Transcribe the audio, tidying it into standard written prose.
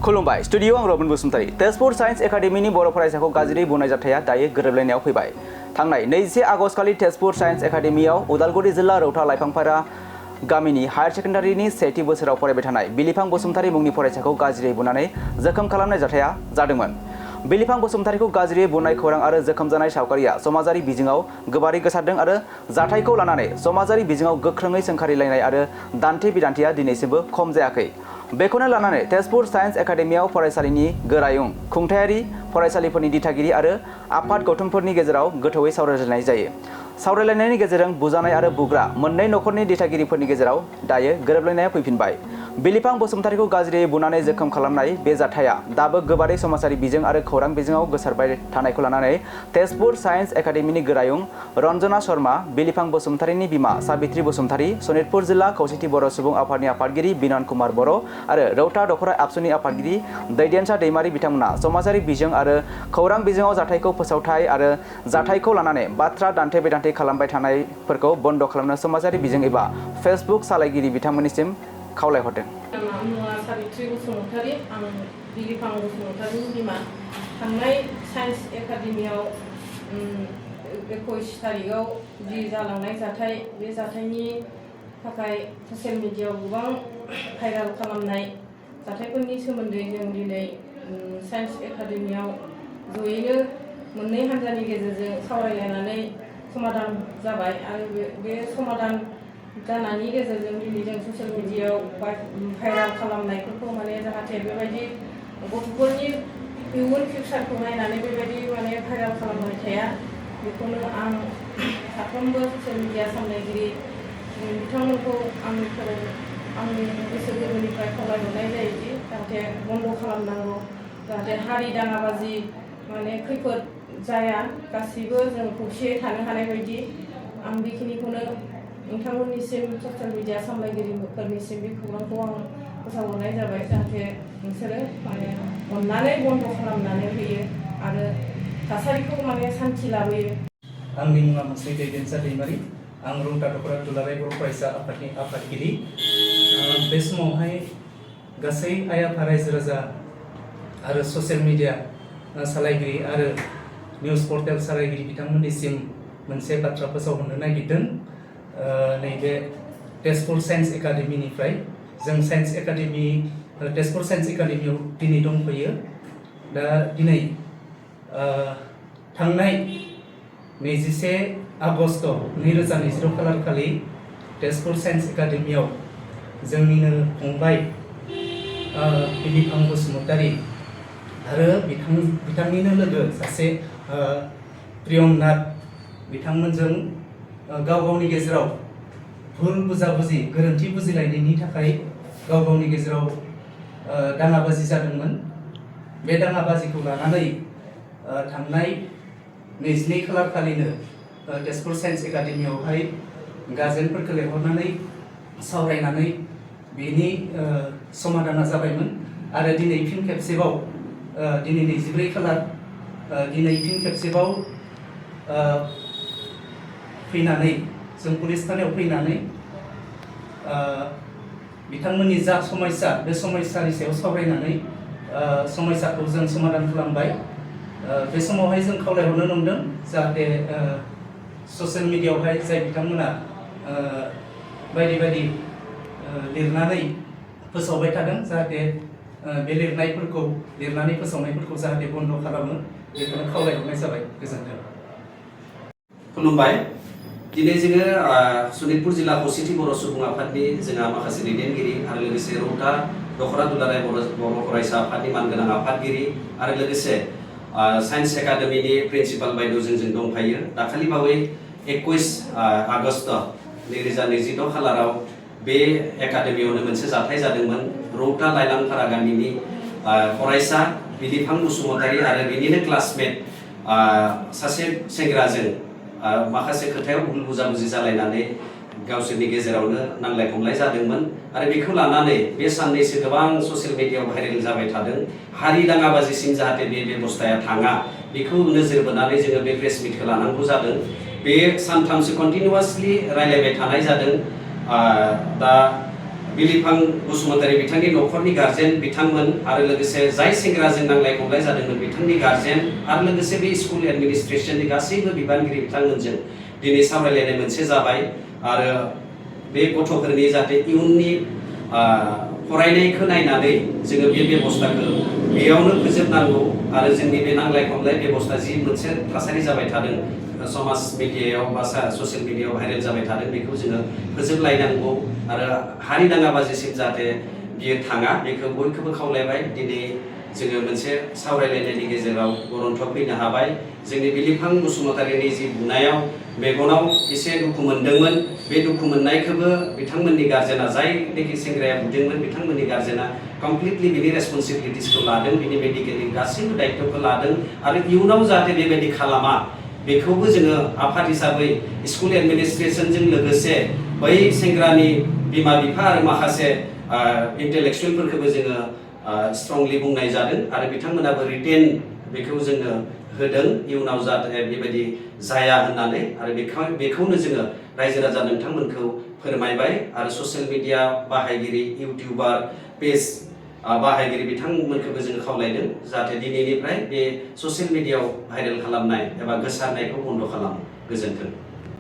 खुलुमबाय स्टुडियो आं Robin Basumatary Tezpur science एकाडेमीनि बर' फरायसाखौ गाज्रि बुंनाय जाथाया दायो गोरोबलायनायाव फैबाय। थांनाय 20 आगस्ट खालि तेजपुर साइन्स एकाडेमीआव उदालगुरि जिल्ला रौता लाइफांफारा गामिनि हायार सेकेन्डारिनि सेथि बोसोराव फरायबाय थानाय बिलिफां बसुमतारी मुंनि फरायसाखौ गाज्रियै बुनानै जोखोम खालामनाय जाथाया जादोंमोन। बिलिफां बसुमतारीखौ गाज्रियै बुनाय खौरां आरो जोखोम जानाय सावगारिया समाजारि बिजोङाव गोबारै गोसारदों आरो जाथायखौ लानानै समाजारि बिजोङाव गोख्रोङै सोंखारिलायनाय आरो दान्थे बिदान्थेया दिनैसिमबो खम जायाखै। बेखौनो लानानै तेजपुर साइन्स एकाडेमीआव फरायसालिनि गोरायुं खुंथायारि फरायसालिफोरनि दिथागिरि आरो आफाद गौथुमफोरनि गेजेराव गोथौयै सावरायलायनाय जायो। सावरायलायनायनि गेजेरजों बुजानाय आरो बुग्रा मोननै नखरनि दिथागिरिफोरनि गेजेराव दायो गोरोबलायनाया फैफिनबाय। बिलिफां बसुमतारीखौ गाज्रियै बुनानै जोखोम खालामनाय बे जाथाया दाबो गोबारै समाजारि बिजों आरो खौरां बिजोङाव गोसारबाय थानायखौ लानानै तेजपुर साइन्स एकाडेमीनि गोरायुं रन्जना शर्मा, बिलिफां बसुमतारीनि बिमा साबित्री बसुमतारी, सनितपुर जिल्ला खौसेथि बर' सुबुं आफादनि आफादगिरि बिनान कुमार बर' आरो रौता दखरा आबसुनि आफादगिरि दैदेनसा दैमारि बिथांमोना समाजारि बिजों आरो खौरां बिजोङाव जाथायखौ फोसावथाय आरो जाथायखौ लानानै बाथ्रा दान्थे बिदान्थे खालामबाय थानायफोरखौ बन्द खालामनो समाजारि बिजों एबा फेसबुक सालायगिरि बिथांमोननिसिम खावलायहरदों। साबित्री बसुमतारी, आं बिलिफां बसुमतारीनि बिमा। थांनाय साइन्स एकाडेमियाव 21 तारिखआव जि जालांनाय जाथाय, बे जाथायनि थाखाय ससियेल मिडियायाव गोबां भाइराल खालामनाय जाथायफोरनि सोमोन्दै जों दिनै साइन्स एकाडेमियाव जयैनो मोननै हान्जानि गेजेरजों सावरायलायनानै समाधान जाबाय आरो बे समाधान जानायनि गेजेरजों दिनै जों ससियेल मिडियायाव भाइराल खालामनायफोरखौ जाहाथे बेबायदि गथ'फोरनि इयुन फिउचारखौ नायनानै बेबायदि भाइराल खालामबाय थाया, बेखौनो आं साफ्रोमबो ससियेल मिडिया सामलायगिरि बिथांमोनखौ आंनि गोसो गोरबोनिफ्राय खावलायहरनाय जायोदि जाहाथे बन्द खालामनांगौ, जाहाथे हारि दाङाबाजि खैफोद जाया, गासैबो जों खौसेयै थानो हानाय बायदि आं बेखिनिखौनो नोंथांमोननिसिम ससियेल मिडिया सामलायगिरिफोरनिसिम बे खौरांखौ आं फोसावहरनाय जाबाय, जाहाथे नोंसोरो अननानै बन्द खालामनानै होयो आरो थासारिखौ सान्थि लाबोयो। आंनि मुङा मोनसे दैदेनसा दैमारि, आं रौता दखरा दुलाराय बर' फरायसा आफादनि आफादगिरि। बे समावहाय गासै आइ आफा रायजो राजा आरो ससियेल मिडिया सालायगिरि आरो निउस पर्टेल सालायगिरि बिथांमोननिसिम मोनसे बाथ्रा फोसावहरनो नागिरदों। नैबे तेजपुर साइन्स एकाडेमीनिफ्राय जों तेजपुर साइन्स एकाडेमीयाव दिनै दंफैयो। दा दिनै थांनाय 21 आगस्ट 2020 खालार खालि तेजपुर साइन्स एकाडेमीयाव जोंनिनो फंबाय बिलिफां बसुमतारी आरो बिथांनिनो लोगो सासे प्रियमनाथ बिथांमोनजों गाव गावनि गेजेराव भुल बुजाबुजि गोरोन्थि बुजिलायनायनि थाखाय गाव गावनि गेजेराव दाङाबाजि जादोंमोन। बे दाङाबाजिखौ लानानै थांनाय 22 खालार खालिनो तेजपुर साइन्स एकाडेमियावहाय गार्जेनफोरखौ लेंहरनानै सावरायनानै बेनि समाधाना जाबायमोन आरो दिनै फिन खेबसेबाव दिनै 24 खालार दिनै फिन खेबसेबाव फैनानै जों पुलिस थानायाव फैनानै बिथांमोननि जा समस्या बे समस्यानि सायाव सावरायनानै समस्याखौ जों समाधान खालामबाय। बे समावहाय जों खावलायहरनो नंदों जाहाथे ससियेल मिडियायावहाय जाय बिथांमोना बायदि बायदि लिरनानै फोसावबाय थादों, जाहाथे बे लिरनानै फोसावनायफोरखौ जाहाथे बन्द खालामो, बेखौनो खावलायहरनाय जाबाय। गोजोन्थों। खुलुमबाय। दिनै जोङो सनितपुर जिल्ला खौसेथि बर' सुबुं आफादनि जोंहा माखासे दैदेनगिरि आरो लोगोसे रौता दखरा दुलाराय बर' फरायसा आफादनि मानगोनां आफादगिरि आरो लोगोसे साइन्स एकाडेमीनि प्रिन्सिपाल बायद'जों जों दंफायो। दाखालि बावै 21 आगस्ट 2026 खालाराव बे एकाडेमियावनो मोनसे जाथाय जादोंमोन। रौता लाइलांफारा गामिनि फरायसा बिलिफां बसुमतारी आरो बिनिनो क्लासमेट सासे सेंग्राजों माखासे खोथायाव भुल बुजाबुजि जालायनानै गावसोरनि गेजेरावनो नांलाय खमलाय जादोंमोन आरो बेखौ लानानै बे साननैसो गोबां ससियेल मिडियायाव भाइरेल जाबाय थादों। हारि दाङाबाजिसिम जाहाथे बे बेबस्थाया थाङा, बेखौ नोजोर बोनानै जोङो बे प्रेस मिटखौ लानांगौ जादों। बे सानथामसो कन्टिनिउवासलि रायलायबाय थानाय जादों। दा बिलिफां बसुमतारी बिथांनि न'खरनि गार्जेन बिथांमोन आरो लोगोसे जाय सेंग्राजों नांलाय खमलाय जादोंमोन बिथांनि गार्जेन आरो लोगोसे बे स्कुल एडमिनिस्ट्रेशननि गासैबो बिबानगिरि बिथांमोनजों दिनै सावरायलायनाय मोनसे जाबाय आरो बे गथ'फोरनि जाहाथे इयुननि फरायनायखौ नायनानै जोङो बे बेबस्थाखौ बेयावनो फोजोबनांगौ आरो जोंनि बे नांलाय खमलाय बेबस्था जि मोनसे थासारि जाबाय थादों समाज मिडियायाव बा ससियेल मिडियायाव भाइरेल जाबाय थादों बेखौ जोङो फोजोबलायनांगौ आरो हारि दाङाबाजिसिम जाहाथे बियो थाङा बेखौ बयखौबो खावलायबाय दिनै जोङो मोनसे सावरायलायनायनि गेजेराव गरन्थ फैनो हाबाय जोंनि बिलिफां बसुमतारीनि जि बुनायाव मेगनाव एसे दुखु मोनदोंमोन बे दुखु मोननायखौबो बिथांमोननि गार्जेना जायनोखि सेंग्राया बुदोंमोन बिथांमोननि गार्जेना कमप्लिटलि बिनि रेसपन्सिबिलिटिसखौ लादों बिनि मेडिकेलनि गासैबो दायित्वखौ लादों आरो इयुनाव जाहाथे बेबायदि खालामा बेखौबो जोङो आफाद हिसाबै स्कुल एडमिनिस्ट्रेशनजों लोगोसे बै सेंग्रानि बिमा बिफा आरो माखासे इन्टेलेक्सुयेलफोरखौबो जोङो स्ट्रंलि बुंनाय जादों आरो बिथांमोनाबो रिटेन बेखौ जोङो होदों इयुनाव जाहाथे बेबायदि जाया होननानै आरो बेखौनो जोङो रायजो राजा नोंथांमोनखौ फोरमायबाय आरो ससियेल मिडिया बाहायगिरि इउटिउबार पेज बाहायगिरि बिथांमोनखौबो जोङो खावलायदों जाहाथे दिनैनिफ्राय बे ससियेल मिडियायाव भाइरेल खालामनाय एबा गोसारनायखौ बन्द' खालामो गोजोन्थों।